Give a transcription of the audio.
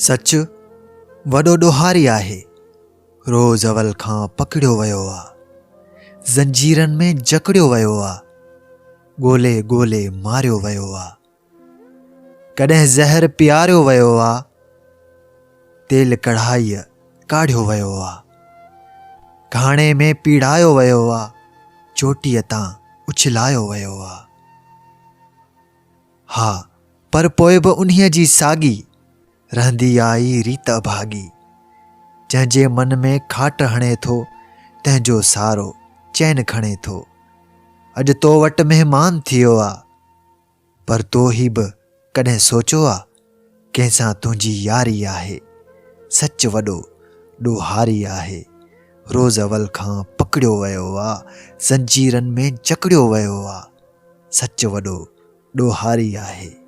सच वॾो ॾोहारी आहे। रोज़ अवल खां पकड़ियो वियो आहे। ज़ंजीरनि में जकड़ियो वियो आहे। ॻोल्हे ॻोल्हे मारियो वियो आहे। कॾहिं ज़हर पीआरियो वियो आहे। तेल कढ़ाईअ काढ़ियो वियो आहे। घाणे में पीड़ायो वियो आहे। चोटीअ तां उछलायो वियो आहे। हा, पर पोइ बि उन्हीअ जी साॻी रहंदी आई रीत अभागी। जंहिंजे मन में खाट हणे थो, तंहिंजो सारो चैन खणे थो। अॼु तो वटि महिमान थियो आहे, पर तो ही बि कॾहिं सोचियो आहे कंहिंसां तुंहिंजी यारी आहे। सच वॾो ॾोहारी आहे। रोज़ अवल खां पकड़ियो वियो आहे। ज़ंजीरनि में जकड़ियो वियो आहे। सच वॾो ॾोहारी आहे।